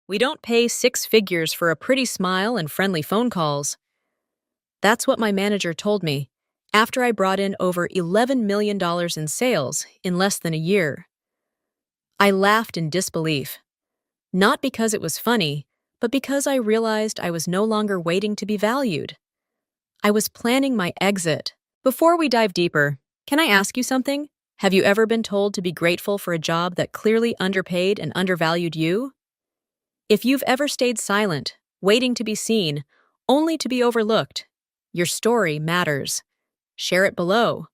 We don't pay six figures for a pretty smile and friendly phone calls. That's what my manager told me after I brought in over $11 million in sales in less than a year. I laughed in disbelief, not because it was funny, but because I realized I was no longer waiting to be valued. I was planning my exit. Before we dive deeper, can I ask you something? Have you ever been told to be grateful for a job that clearly underpaid and undervalued you? If you've ever stayed silent, waiting to be seen, only to be overlooked, your story matters. Share it below.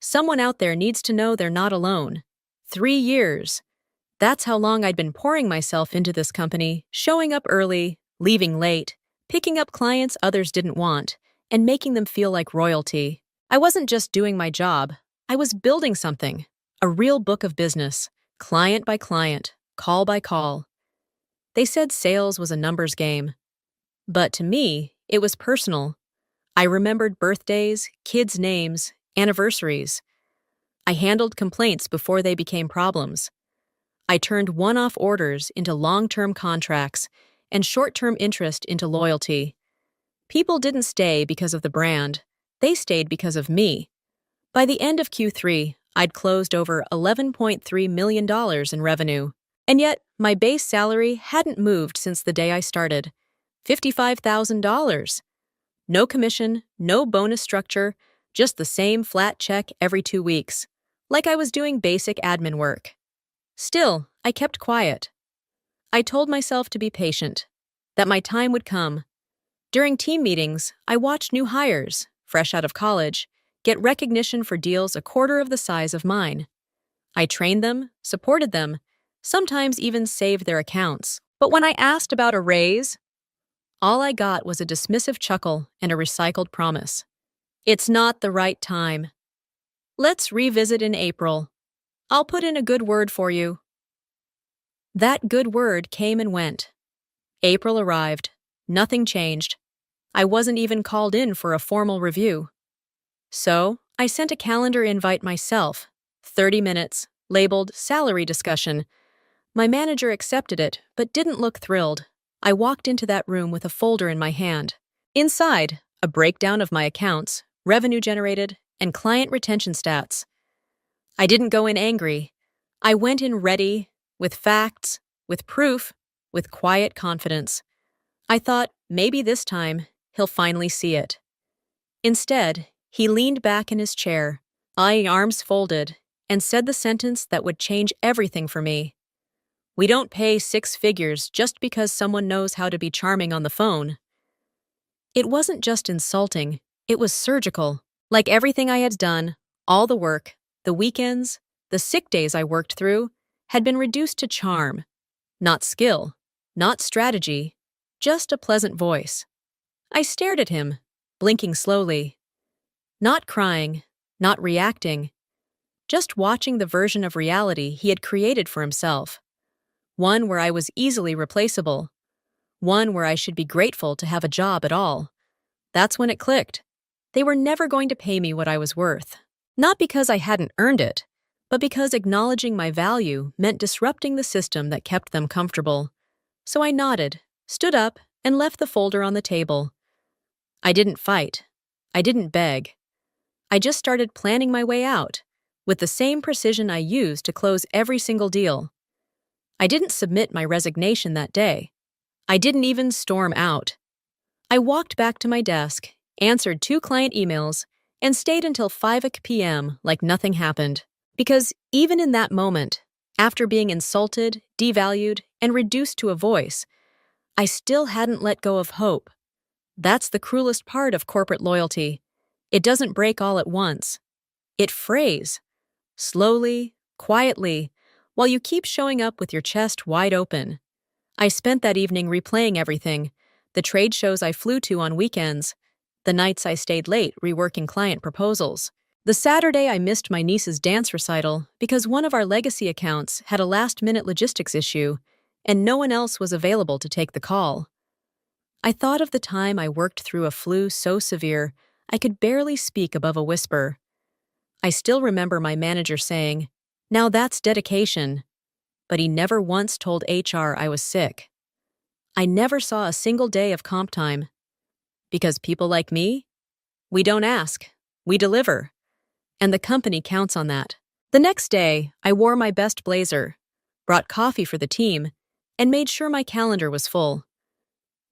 Someone out there needs to know they're not alone. 3 years. That's how long I'd been pouring myself into this company, showing up early, leaving late, picking up clients others didn't want, and making them feel like royalty. I wasn't just doing my job. I was building something. A real book of business, client by client, call by call. They said sales was a numbers game. But to me, it was personal. I remembered birthdays, kids' names, anniversaries. I handled complaints before they became problems. I turned one-off orders into long-term contracts and short-term interest into loyalty. People didn't stay because of the brand. They stayed because of me. By the end of Q3, I'd closed over $11.3 million in revenue. And yet, my base salary hadn't moved since the day I started. $55,000. No commission, no bonus structure, just the same flat check every 2 weeks. Like I was doing basic admin work. Still, I kept quiet. I told myself to be patient, that my time would come. During team meetings, I watched new hires, fresh out of college, get recognition for deals a quarter of the size of mine. I trained them, supported them, sometimes even saved their accounts. But when I asked about a raise, all I got was a dismissive chuckle and a recycled promise. It's not the right time. Let's revisit in April. I'll put in a good word for you. That good word came and went. April arrived. Nothing changed. I wasn't even called in for a formal review. So, I sent a calendar invite myself, 30 minutes, labeled salary discussion. My manager accepted it, but didn't look thrilled. I walked into that room with a folder in my hand. Inside, a breakdown of my accounts, revenue generated, and client retention stats. I didn't go in angry. I went in ready, with facts, with proof, with quiet confidence. I thought, maybe this time, he'll finally see it. Instead, he leaned back in his chair, arms folded, and said the sentence that would change everything for me. We don't pay six figures just because someone knows how to be charming on the phone. It wasn't just insulting, it was surgical. Like everything I had done, all the work, the weekends, the sick days I worked through, had been reduced to charm. Not skill, not strategy, just a pleasant voice. I stared at him, blinking slowly. Not crying, not reacting, just watching the version of reality he had created for himself. One where I was easily replaceable. One where I should be grateful to have a job at all. That's when it clicked. They were never going to pay me what I was worth. Not because I hadn't earned it, but because acknowledging my value meant disrupting the system that kept them comfortable. So I nodded, stood up, and left the folder on the table. I didn't fight. I didn't beg. I just started planning my way out, with the same precision I used to close every single deal. I didn't submit my resignation that day. I didn't even storm out. I walked back to my desk, answered 2 client emails, and stayed until 5 p.m. like nothing happened. Because even in that moment, after being insulted, devalued, and reduced to a voice, I still hadn't let go of hope. That's the cruelest part of corporate loyalty. It doesn't break all at once. It frays. Slowly, quietly, while you keep showing up with your chest wide open. I spent that evening replaying everything, the trade shows I flew to on weekends, the nights I stayed late reworking client proposals, the Saturday I missed my niece's dance recital because one of our legacy accounts had a last-minute logistics issue and no one else was available to take the call. I thought of the time I worked through a flu so severe I could barely speak above a whisper. I still remember my manager saying, "Now that's dedication," but he never once told HR I was sick. I never saw a single day of comp time. Because people like me, we don't ask, we deliver. And the company counts on that. The next day, I wore my best blazer, brought coffee for the team, and made sure my calendar was full.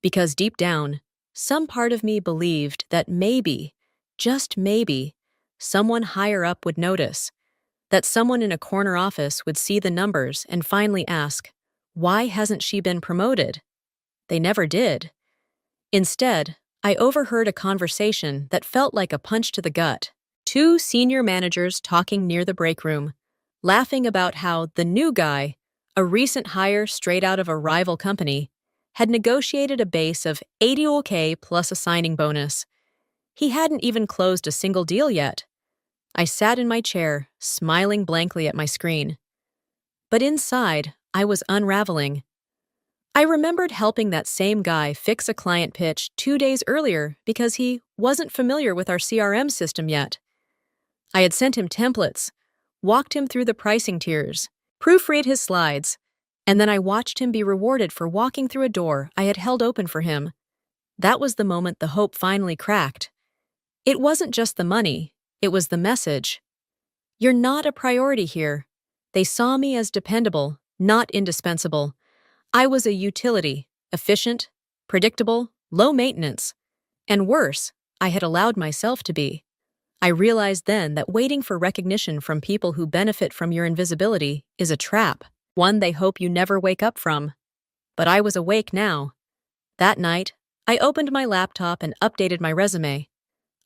Because deep down, some part of me believed that maybe, just maybe, someone higher up would notice, that someone in a corner office would see the numbers and finally ask, why hasn't she been promoted? They never did. Instead, I overheard a conversation that felt like a punch to the gut. Two senior managers talking near the break room, laughing about how the new guy, a recent hire straight out of a rival company, had negotiated a base of $80K plus a signing bonus. He hadn't even closed a single deal yet. I sat in my chair, smiling blankly at my screen. But inside, I was unraveling. I remembered helping that same guy fix a client pitch 2 days earlier because he wasn't familiar with our CRM system yet. I had sent him templates, walked him through the pricing tiers, proofread his slides, and then I watched him be rewarded for walking through a door I had held open for him. That was the moment the hope finally cracked. It wasn't just the money, it was the message. You're not a priority here. They saw me as dependable, not indispensable. I was a utility, efficient, predictable, low maintenance. And worse, I had allowed myself to be. I realized then that waiting for recognition from people who benefit from your invisibility is a trap, one they hope you never wake up from. But I was awake now. That night, I opened my laptop and updated my resume.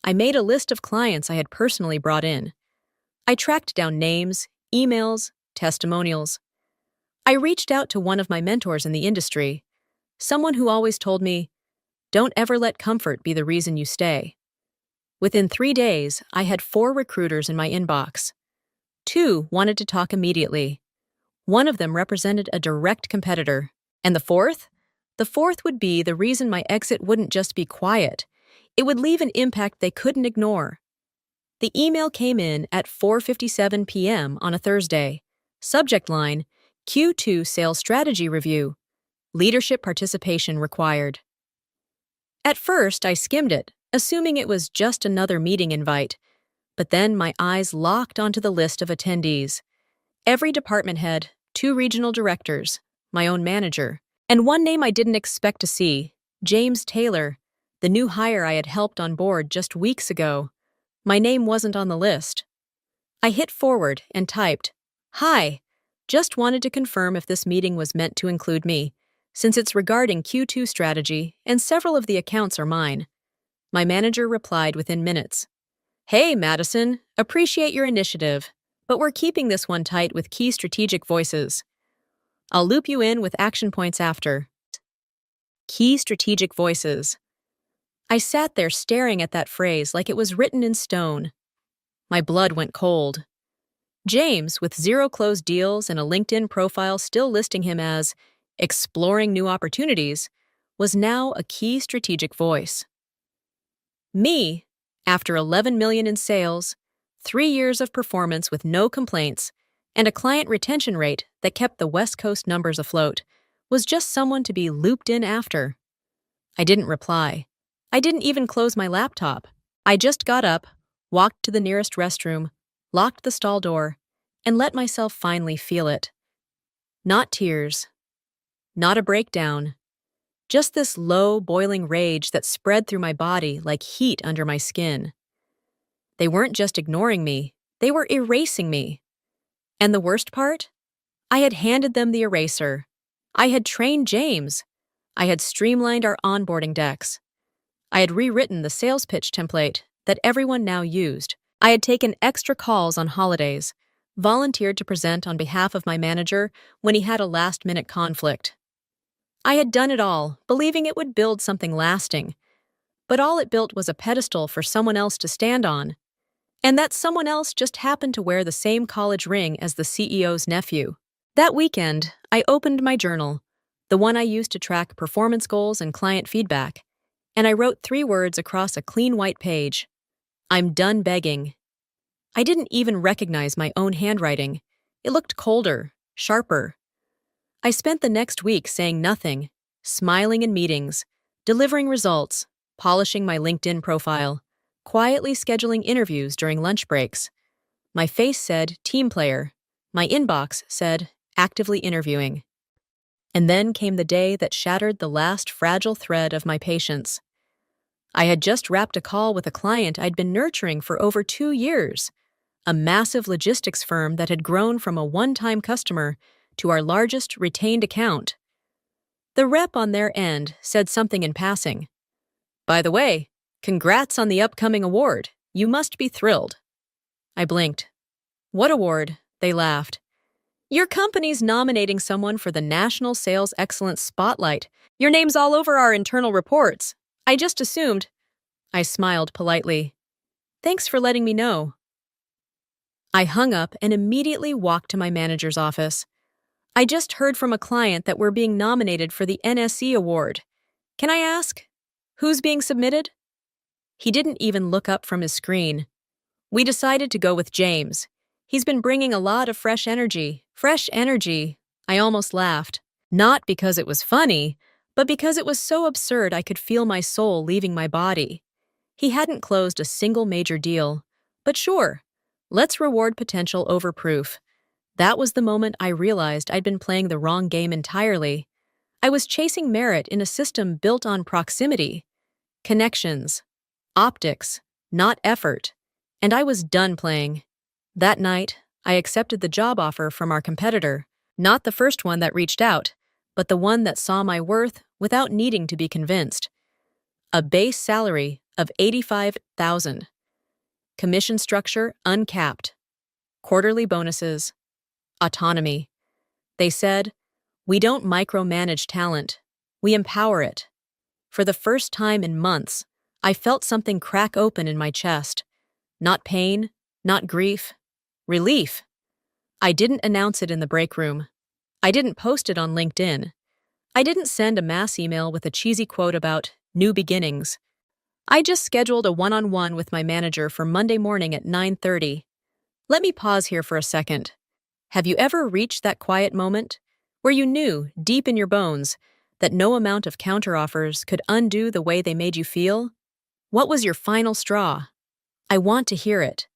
I made a list of clients I had personally brought in. I tracked down names, emails, testimonials. I reached out to one of my mentors in the industry, someone who always told me, "Don't ever let comfort be the reason you stay." Within 3 days, I had 4 recruiters in my inbox. 2 wanted to talk immediately. One of them represented a direct competitor. And the fourth? The fourth would be the reason my exit wouldn't just be quiet. It would leave an impact they couldn't ignore. The email came in at 4:57 p.m. on a Thursday. Subject line, Q2 Sales Strategy Review. Leadership participation required. At first, I skimmed it, assuming it was just another meeting invite. But then my eyes locked onto the list of attendees. Every department head, 2 regional directors, my own manager, and one name I didn't expect to see, James Taylor, the new hire I had helped on board just weeks ago. My name wasn't on the list. I hit forward and typed, "Hi, just wanted to confirm if this meeting was meant to include me, since it's regarding Q2 strategy and several of the accounts are mine." My manager replied within minutes. "Hey, Madison, appreciate your initiative, but we're keeping this one tight with key strategic voices. I'll loop you in with action points after." Key strategic voices. I sat there staring at that phrase like it was written in stone. My blood went cold. James, with 0 closed deals and a LinkedIn profile still listing him as exploring new opportunities, was now a key strategic voice. Me, after 11 million in sales, 3 years of performance with no complaints, and a client retention rate that kept the West Coast numbers afloat, was just someone to be looped in after. I didn't reply. I didn't even close my laptop. I just got up, walked to the nearest restroom, locked the stall door, and let myself finally feel it. Not tears. Not a breakdown. Just this low, boiling rage that spread through my body like heat under my skin. They weren't just ignoring me, they were erasing me. And the worst part? I had handed them the eraser. I had trained James. I had streamlined our onboarding decks. I had rewritten the sales pitch template that everyone now used. I had taken extra calls on holidays, volunteered to present on behalf of my manager when he had a last-minute conflict. I had done it all, believing it would build something lasting. But all it built was a pedestal for someone else to stand on. And that someone else just happened to wear the same college ring as the CEO's nephew. That weekend, I opened my journal, the one I used to track performance goals and client feedback, and I wrote 3 words across a clean white page. I'm done begging. I didn't even recognize my own handwriting. It looked colder, sharper. I spent the next week saying nothing, smiling in meetings, delivering results, polishing my LinkedIn profile, quietly scheduling interviews during lunch breaks. My face said team player. My inbox said actively interviewing. And then came the day that shattered the last fragile thread of my patience. I had just wrapped a call with a client I'd been nurturing for over 2 years, a massive logistics firm that had grown from a one-time customer to our largest retained account. The rep on their end said something in passing. By the way, congrats on the upcoming award. You must be thrilled. I blinked. What award? They laughed. Your company's nominating someone for the National Sales Excellence Spotlight. Your name's all over our internal reports. I just assumed. I smiled politely. Thanks for letting me know. I hung up and immediately walked to my manager's office. I just heard from a client that we're being nominated for the NSE award. Can I ask? Who's being submitted? He didn't even look up from his screen. We decided to go with James. He's been bringing a lot of fresh energy. Fresh energy. I almost laughed. Not because it was funny, but because it was so absurd I could feel my soul leaving my body. He hadn't closed a single major deal. But sure, let's reward potential over proof. That was the moment I realized I'd been playing the wrong game entirely. I was chasing merit in a system built on proximity, connections, optics, not effort, and I was done playing. That night, I accepted the job offer from our competitor, not the first one that reached out, but the one that saw my worth without needing to be convinced. A base salary of $85,000. Commission structure uncapped. Quarterly bonuses. Autonomy. They said, we don't micromanage talent. We empower it. For the first time in months, I felt something crack open in my chest. Not pain, not grief. Relief. I didn't announce it in the break room. I didn't post it on LinkedIn. I didn't send a mass email with a cheesy quote about new beginnings. I just scheduled a one-on-one with my manager for Monday morning at 9:30. Let me pause here for a second. Have you ever reached that quiet moment where you knew, deep in your bones, that no amount of counteroffers could undo the way they made you feel? What was your final straw? I want to hear it.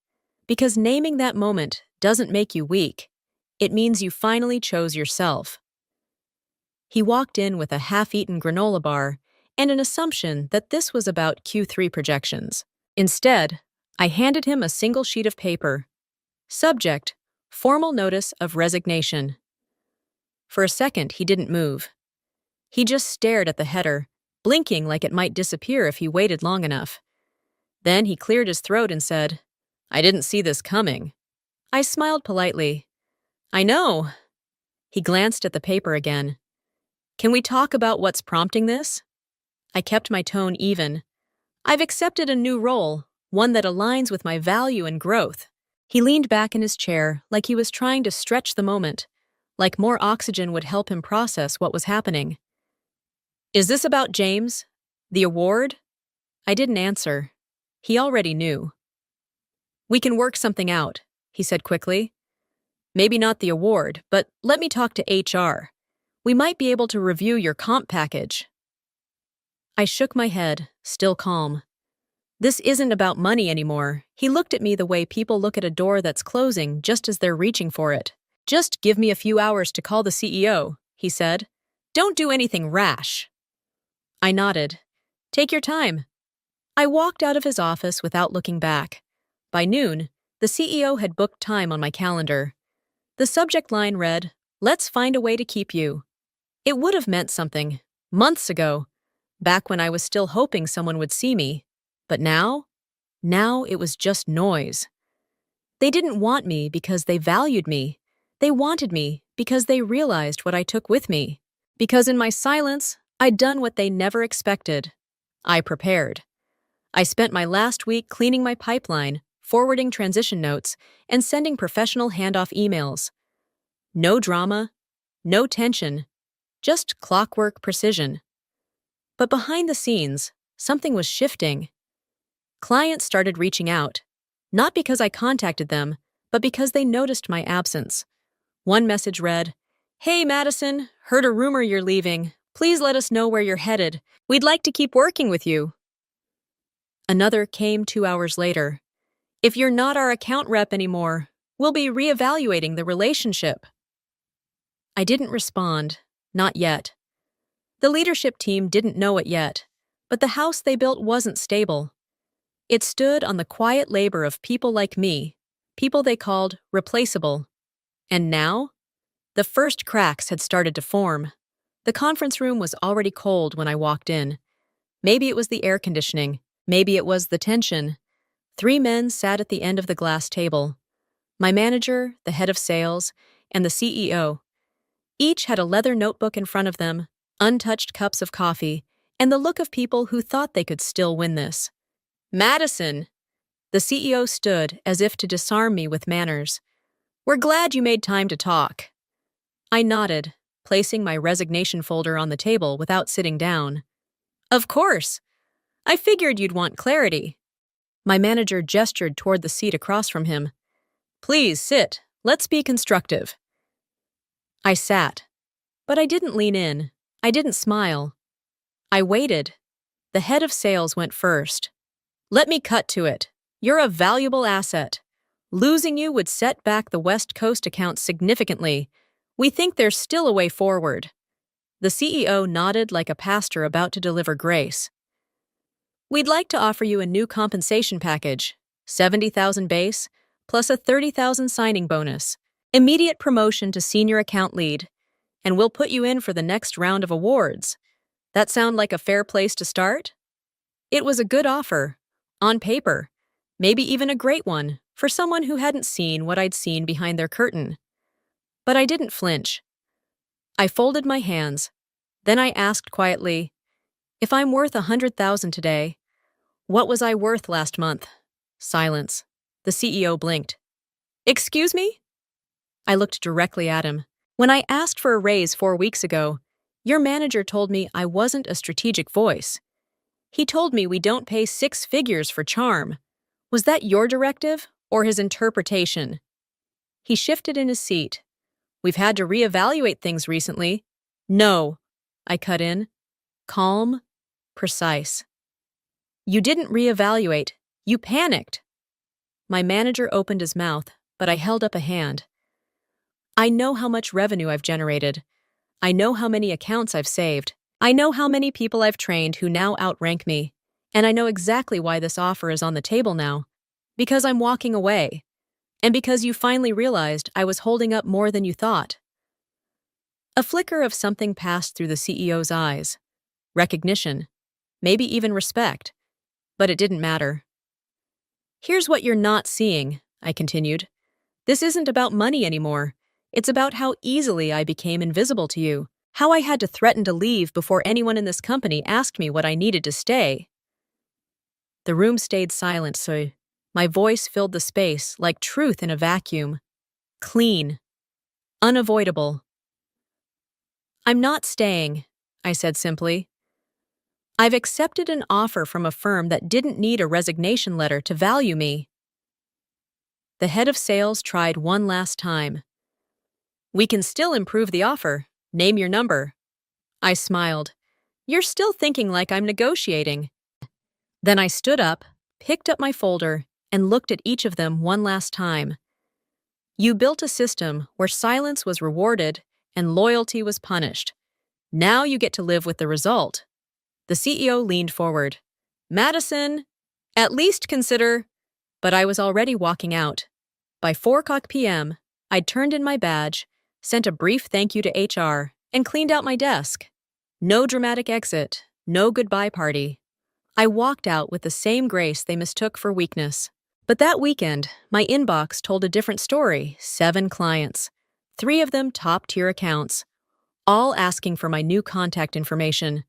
Because naming that moment doesn't make you weak. It means you finally chose yourself. He walked in with a half-eaten granola bar and an assumption that this was about Q3 projections. Instead, I handed him a single sheet of paper. Subject, formal notice of resignation. For a second, he didn't move. He just stared at the header, blinking like it might disappear if he waited long enough. Then he cleared his throat and said, I didn't see this coming. I smiled politely. I know. He glanced at the paper again. Can we talk about what's prompting this? I kept my tone even. I've accepted a new role, one that aligns with my value and growth. He leaned back in his chair like he was trying to stretch the moment, like more oxygen would help him process what was happening. Is this about James? The award? I didn't answer. He already knew. We can work something out, he said quickly. Maybe not the award, but let me talk to HR. We might be able to review your comp package. I shook my head, still calm. This isn't about money anymore. He looked at me the way people look at a door that's closing just as they're reaching for it. Just give me a few hours to call the CEO, he said. Don't do anything rash. I nodded. Take your time. I walked out of his office without looking back. By noon, the CEO had booked time on my calendar. The subject line read, Let's find a way to keep you. It would have meant something, months ago, back when I was still hoping someone would see me. But now it was just noise. They didn't want me because they valued me. They wanted me because they realized what I took with me. Because in my silence, I'd done what they never expected. I prepared. I spent my last week cleaning my pipeline, forwarding transition notes, and sending professional handoff emails. No drama, no tension, just clockwork precision. But behind the scenes, something was shifting. Clients started reaching out, not because I contacted them, but because they noticed my absence. One message read, Hey Madison, heard a rumor you're leaving. Please let us know where you're headed. We'd like to keep working with you. Another came 2 hours later. If you're not our account rep anymore, we'll be reevaluating the relationship. I didn't respond, not yet. The leadership team didn't know it yet, but the house they built wasn't stable. It stood on the quiet labor of people like me, people they called replaceable. And now? The first cracks had started to form. The conference room was already cold when I walked in. Maybe it was the air conditioning. Maybe it was the tension. 3 men sat at the end of the glass table. My manager, the head of sales, and the CEO. Each had a leather notebook in front of them, untouched cups of coffee, and the look of people who thought they could still win this. Madison! The CEO stood as if to disarm me with manners. We're glad you made time to talk. I nodded, placing my resignation folder on the table without sitting down. Of course. I figured you'd want clarity. My manager gestured toward the seat across from him. Please sit. Let's be constructive. I sat, but I didn't lean in. I didn't smile. I waited. The head of sales went first. Let me cut to it. You're a valuable asset. Losing you would set back the West Coast account significantly. We think there's still a way forward. The CEO nodded like a pastor about to deliver grace. We'd like to offer you a new compensation package, $70,000 base, plus a $30,000 signing bonus, immediate promotion to senior account lead, and we'll put you in for the next round of awards. That sound like a fair place to start? It was a good offer, on paper, maybe even a great one for someone who hadn't seen what I'd seen behind their curtain. But I didn't flinch. I folded my hands. Then I asked quietly, if I'm worth $100,000 today, what was I worth last month? Silence. The CEO blinked. Excuse me? I looked directly at him. When I asked for a raise 4 weeks ago, your manager told me I wasn't a strategic voice. He told me we don't pay 6 figures for charm. Was that your directive or his interpretation? He shifted in his seat. We've had to reevaluate things recently. No, I cut in. Calm, precise. You didn't reevaluate. You panicked. My manager opened his mouth, but I held up a hand. I know how much revenue I've generated. I know how many accounts I've saved. I know how many people I've trained who now outrank me. And I know exactly why this offer is on the table now. Because I'm walking away. And because you finally realized I was holding up more than you thought. A flicker of something passed through the CEO's eyes. Recognition. Maybe even respect. But it didn't matter. Here's what you're not seeing, I continued. This isn't about money anymore. It's about how easily I became invisible to you. How I had to threaten to leave before anyone in this company asked me what I needed to stay. The room stayed silent, so my voice filled the space like truth in a vacuum. Clean. Unavoidable. I'm not staying, I said simply. I've accepted an offer from a firm that didn't need a resignation letter to value me. The head of sales tried one last time. We can still improve the offer. Name your number. I smiled. You're still thinking like I'm negotiating. Then I stood up, picked up my folder, and looked at each of them one last time. You built a system where silence was rewarded and loyalty was punished. Now you get to live with the result. The CEO leaned forward. Madison, at least consider... But I was already walking out. By 4:00 p.m., I'd turned in my badge, sent a brief thank you to HR, and cleaned out my desk. No dramatic exit, no goodbye party. I walked out with the same grace they mistook for weakness. But that weekend, my inbox told a different story. 7 clients. 3 of them top-tier accounts. All asking for my new contact information.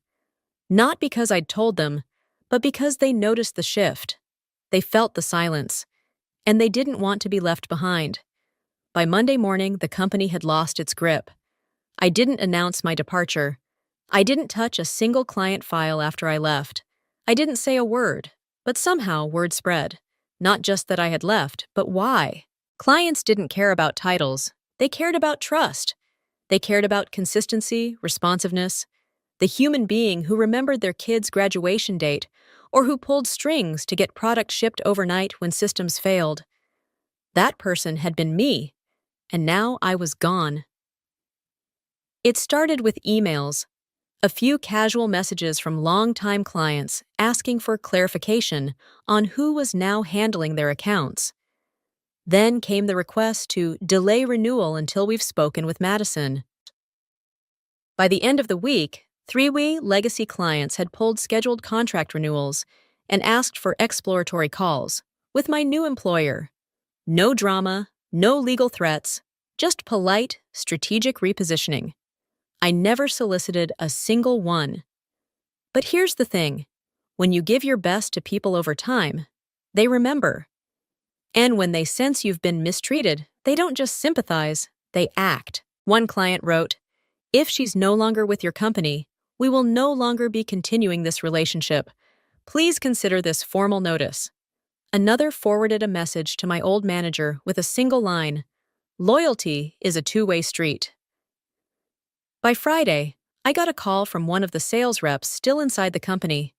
Not because I'd told them, but because they noticed the shift. They felt the silence. And they didn't want to be left behind. By Monday morning, the company had lost its grip. I didn't announce my departure. I didn't touch a single client file after I left. I didn't say a word, but somehow word spread. Not just that I had left, but why. Clients didn't care about titles. They cared about trust. They cared about consistency, responsiveness. The human being who remembered their kid's graduation date or who pulled strings to get product shipped overnight when systems failed. That person had been me, and now I was gone. It started with emails, a few casual messages from longtime clients asking for clarification on who was now handling their accounts. Then came the request to delay renewal until we've spoken with Madison. By the end of the week, three-way legacy clients had pulled scheduled contract renewals and asked for exploratory calls with my new employer. No drama, no legal threats, just polite, strategic repositioning. I never solicited a single one. But here's the thing. When you give your best to people over time, they remember. And when they sense you've been mistreated, they don't just sympathize, they act. One client wrote, "If she's no longer with your company, we will no longer be continuing this relationship. Please consider this formal notice." Another forwarded a message to my old manager with a single line, "Loyalty is a two-way street." By Friday, I got a call from one of the sales reps still inside the company.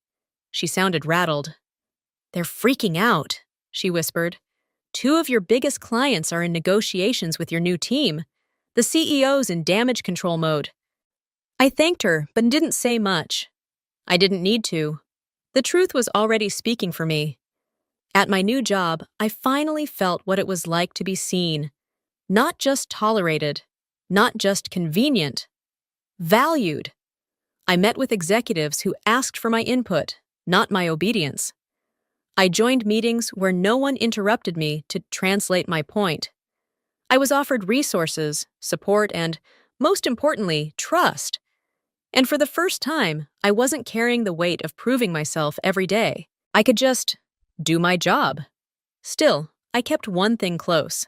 She sounded rattled. "They're freaking out," she whispered. "Two of your biggest clients are in negotiations with your new team. The CEO's in damage control mode." I thanked her, but didn't say much. I didn't need to. The truth was already speaking for me. At my new job, I finally felt what it was like to be seen. Not just tolerated, not just convenient, valued. I met with executives who asked for my input, not my obedience. I joined meetings where no one interrupted me to translate my point. I was offered resources, support, and, most importantly, trust. And for the first time, I wasn't carrying the weight of proving myself every day. I could just do my job. Still, I kept one thing close.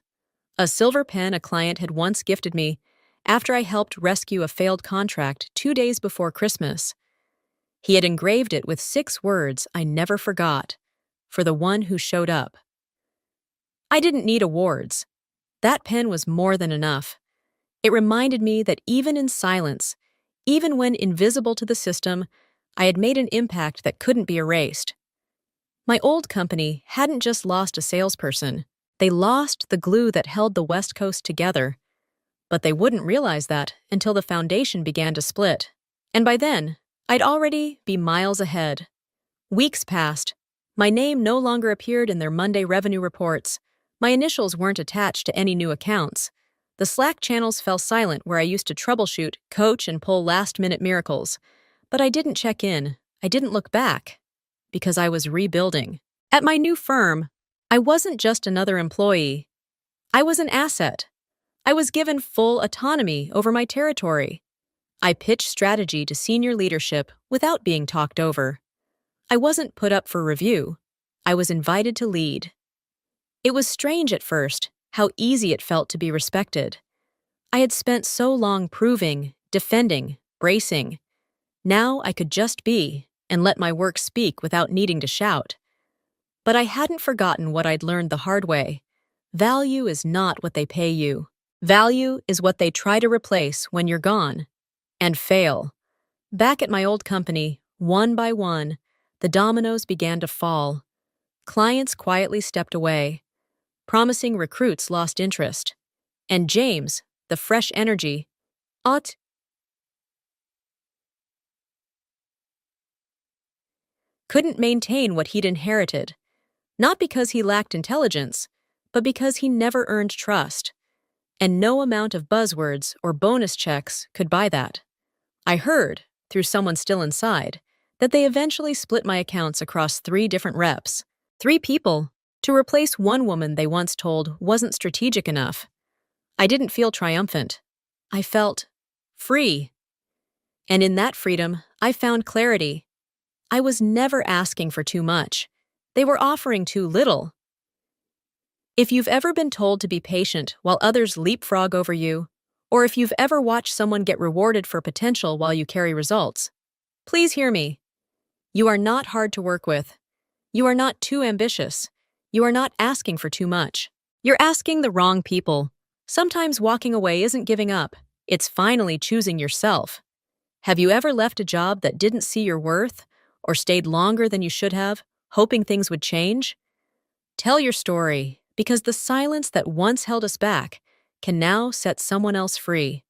A silver pen a client had once gifted me after I helped rescue a failed contract 2 days before Christmas. He had engraved it with 6 words I never forgot, for the one who showed up. I didn't need awards. That pen was more than enough. It reminded me that even in silence, even when invisible to the system, I had made an impact that couldn't be erased. My old company hadn't just lost a salesperson, they lost the glue that held the West Coast together. But they wouldn't realize that until the foundation began to split. And by then, I'd already be miles ahead. Weeks passed. My name no longer appeared in their Monday revenue reports. My initials weren't attached to any new accounts. The Slack channels fell silent where I used to troubleshoot, coach, and pull last-minute miracles. But I didn't check in. I didn't look back. Because I was rebuilding. At my new firm, I wasn't just another employee. I was an asset. I was given full autonomy over my territory. I pitched strategy to senior leadership without being talked over. I wasn't put up for review. I was invited to lead. It was strange at first, how easy it felt to be respected. I had spent so long proving, defending, bracing. Now I could just be and let my work speak without needing to shout. But I hadn't forgotten what I'd learned the hard way. Value is not what they pay you. Value is what they try to replace when you're gone. And fail. Back at my old company, one by one, the dominoes began to fall. Clients quietly stepped away. Promising recruits lost interest. And James, the fresh energy, couldn't maintain what he'd inherited, not because he lacked intelligence, but because he never earned trust. And no amount of buzzwords or bonus checks could buy that. I heard, through someone still inside, that they eventually split my accounts across 3 different reps. 3 people, to replace one woman they once told wasn't strategic enough. I didn't feel triumphant. I felt free. And in that freedom, I found clarity. I was never asking for too much. They were offering too little. If you've ever been told to be patient while others leapfrog over you, or if you've ever watched someone get rewarded for potential while you carry results, please hear me. You are not hard to work with. You are not too ambitious. You are not asking for too much. You're asking the wrong people. Sometimes walking away isn't giving up. It's finally choosing yourself. Have you ever left a job that didn't see your worth, or stayed longer than you should have, hoping things would change? Tell your story, because the silence that once held us back can now set someone else free.